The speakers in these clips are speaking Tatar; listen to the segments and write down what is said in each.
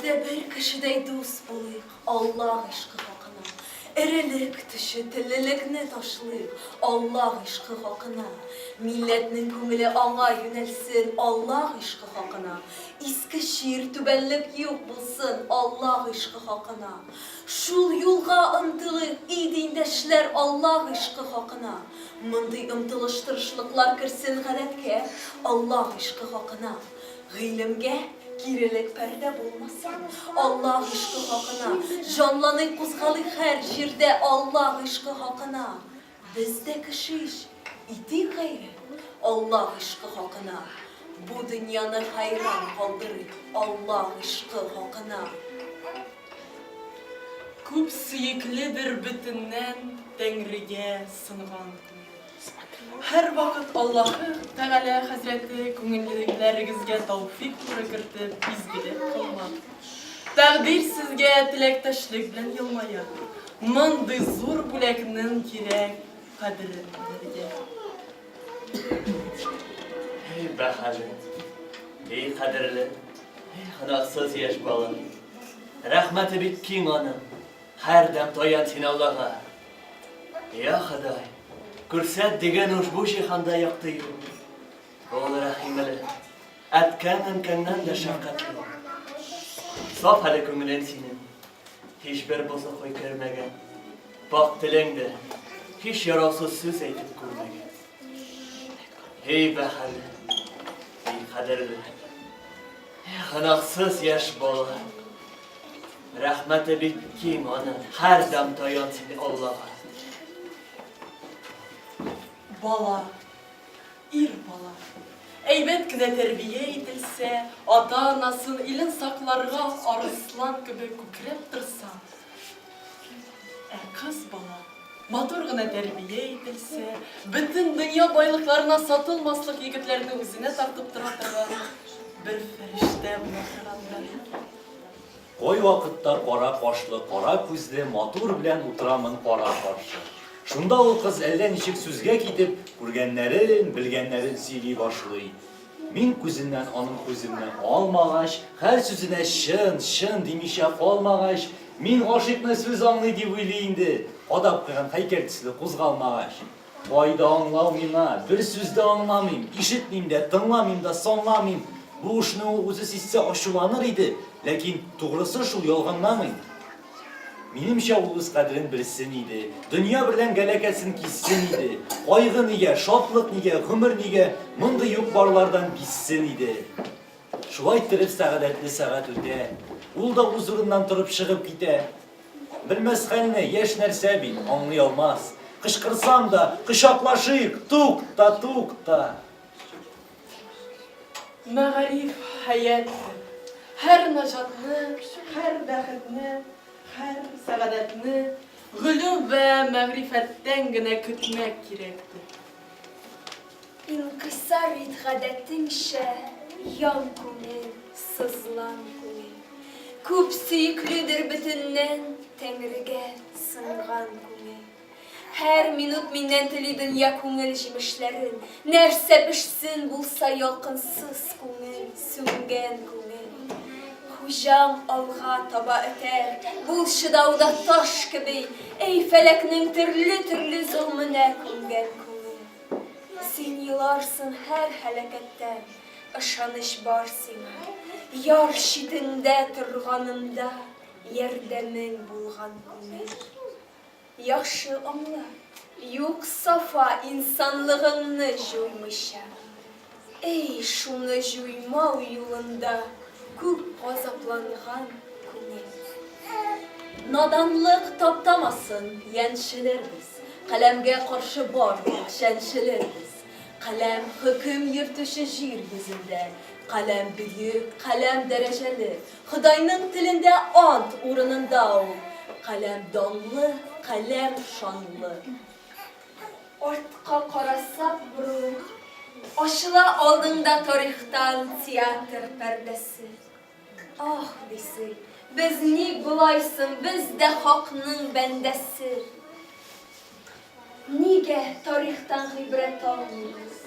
Bizde bir kişide dost bulayık, Allah aşkı hakkına. Erilik, tişi, tililikni taşlayık, Allah aşkı hakkına. Milletinin kumili ana yönelsin, Allah aşkı hakkına. İski şiir tübenlik yok bulsun, Allah aşkı hakkına. Şul yolga ımtılık, idindeşler Allah aşkı hakkına. Mındı ımtılıştırışlıklar kirsin gadetke, Allah aşkı hakkına. Gıylimge, girilik perde bulmasın, Allah aşkı hakkına. Canlanı kuzgalı her jirde Allah aşkı hakkına. Bizde kişiş, iti gayrı, Allah aşkı hakkına. Bu dünyanı hayran kaldırır, Allah aşkı hakkına. Күп сөйекледер бөтеннән Тәңрегә сынган. Һәр вакыт Аллаһы Тәгалә Хәзрәте күңелләрегезгә тауфик туры кертеп, изгелек кылмак. Тәкъдир сезгә теләктәшлек белән елмая. Мондый зур бүләкнең кирәк кадерен белергә. Ey Bahali, ey kaderli, ey hanaksız yaş balı. Rahmeti bitkin anım, her dem toyan sin Allah'a. Ya Haday, kürsat degen uçbu şihanda yaktıyım. Oğlu rahimeli, etkenin kendinden de şefkatli. Saf hali kümülen sinin, hiçbir bozuk koy görmegen. Bak dilinde, hiç yarasız söz eytip görmegen. Ey Bahali, ey kaderli, ey hanaksız yaş balı. Rahmeti bitkin anı, her dem toyan sin Allah'a. Bala, ir bala. Әйбәт кенә тәрбия ителсә, ата-анасын илен сакларга арыслан кебек күкрәп торса. Кыз бала, матур гына тәрбия ителсә, бөтен дөнья байлыкларына сатылмаслык егетләрне үзенә тартып тора торган бер фәрештә булыр. Кой вакытта кара кашлы, кара күзле матур белән утырамын кара каршы. Шунда ул кыз әллә ничек сүзгә китеп, күргәннәрен, белгәннәрен сөйли башлый. Мин күзеннән, аның күзеннән алмагач, һәр сүзенә шын димичә калмагач, мин гашыйкны сүз аңлый дип уйлый инде. Адап кыган һәйкәл төсле кузгалмагач. Кайда аңлау миңа, бер сүз дә аңламыйм, ишетмим дә, тыңламыйм да, соңламыйм. Бу эшне ул үзе сизсә ачуланыр иде, ләкин тугрысы шул ялганламый. Минемчә ул үз кадерен белсен иде, дөнья белән галәкәсен киссен иде, кайгы нигә, шатлык нигә, гомер нигә, мондый юк-барлардан биссен иде. Шулай итеп сәгадәтле сәгать үтә, ул да үз урыннан торып чыгып китә. Белмәс хәлне, яшь нәрсә бит, аңлый алмас. Кычкырсам да, кычаклашыйк, тук-та. Мәгариф хәятты, һәр нажатны, һәр бәхетне, һәр сәгадәтне гөлүм вә мәгрифәттән генә көтмәк кирәктер. İnkisar et гадәтеңчә, ян күңел, сызлан күңел. Күп сөйекледер бөтеннән Тәңрегә сынган күңел. Һәр минут миннән тели дөнья күңел җимешләрен, нәрсә пешсен булса ялкынсыз күңел, сүнгән күңел. Хуҗаң алга таба үтәр, бул шыдауда таш кеби, эй фәләкнең төрле золмына күнгән күңел. Син еларсың һәр һәлакәттән, ышаныч бар сиңа. Яр читендә торганында ярдәмең булган күңел. Яхшы аңла, юк сафа инсанлыгыңны җуймыйча. Эй шуны җуймау юлында күп газапланган күңел. Наданлык таптамасын яншелербез, каләмгә каршы барлык шәншелербез. Каләм хөкем йөртүче җир йөзендә, каләм бөек, каләм дәрәҗәле, Худайның телендә ант урынында ул. Каләм данлы, каләм шанлы. Артка карасак буру, ачыла алдыңда тарихтан театр пәрдәсе. Ах, дисең, без ник булайсың, без дә хакның бәндәсе. Нигә тарихтан гыйбрәт алмыйбыз?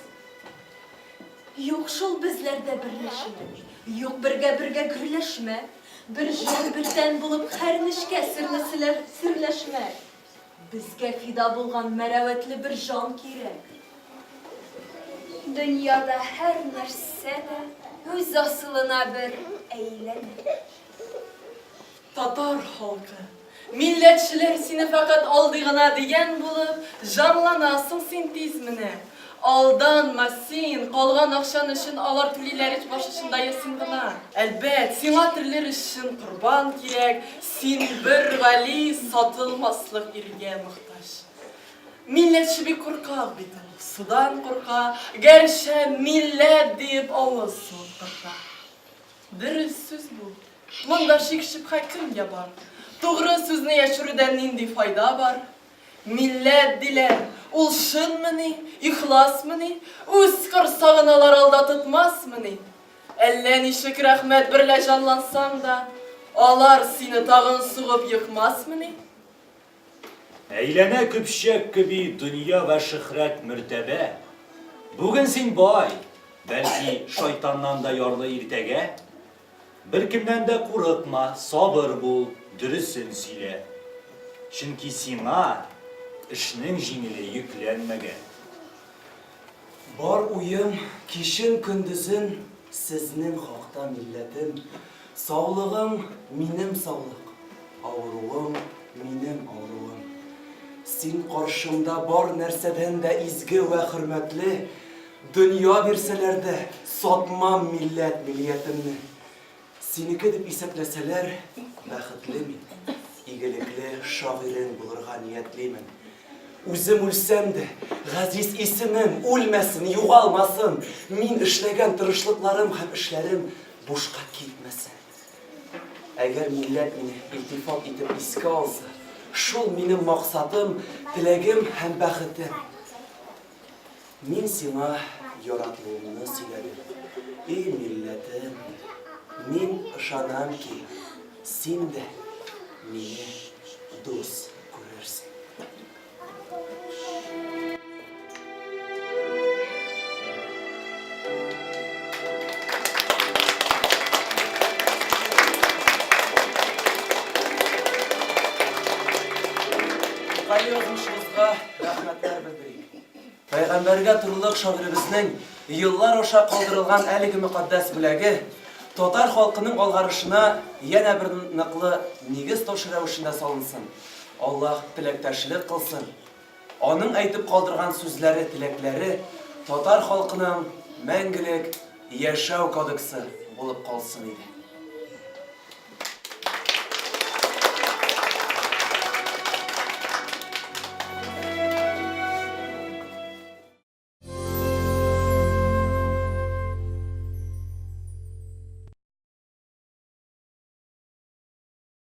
Юк шул безләрдә берләшмә, юк бергә гөрләшмә. Bir jön birden bulup her nişke sirleşmek. Bizge fida bulgan merevetli bir jan kirek. Dünyada her nerse de öz asılına bir eğlenir. Tatar halkı, milletçiler seni fakat aldığına diyen bulup, canlanasın sintizmine. Aldanma sen, kalgan akşan için alar tüliler iç başışında yesin buna. Elbet, sina tüliler için kurban kirek, sen bir gali satılmaslık irge muhtaç. Milletçi bir korkak bir ol, sudan korkak, gerçe millet deyip ağız soğukta. Dürüst söz bu. Bunda şık kim yapar? Doğru sözünü yaşırıdan indi fayda var. Millet diler, ulşın mını, ihlas mını, öz kırsağınalar aldatıtmaz mını? Ellen şükür rahmet birle canlansan da, alar seni tağın suğup yıkmaz mını? Eylene küpşek gibi dünya ve şöhret mürtebe. Bugün sen bay, belki şeytandan da yarlı irtege. Bir kimden de korkma, sabır bul, dürüstsün söyle. Çünkü sana işinin jingili yüklenmege. Bar uyum, kişin kündüzün, siznin halkta milletim. Sağlığım, minim sağlık. Avruğum, minim avruğum. Sin karşımda bar nerseden de izgi ve hürmetli. Dünya birseler de satmam milliyetimni. Seni gidip isepleseler, bəxtlimin. İgilikli şairin bulurğa niyetliyim. Üzüm ölsem de, gaziz isimim ölmesin, yuğalmasın. Min işlegen tırışlıklarım hem işlerim boşqa gitmesin. Eğer millet beni iltifat edip iske alsa, şul benim maksadım, dilegim hem bəxtim. Min sana yaratlığımını silerim. Ey milletim, min ışanam ki, sen de beni dost görürsün. Kayı yazmışımızga rahmetler bildireyim. Peygamberge turuluk şagirimizning yıllar oşa kaldırılgan eligi mukaddes bilegi Tatar halkının algarışına yana bir nıklı nigiz toşı rəvişində salınsın. Allah tilektaşlık kılsın. Onun aytıp kaldırgan sözleri, tilekleri Tatar halkının мәңгілік yaşaw kodeksi bulup kalsın idi.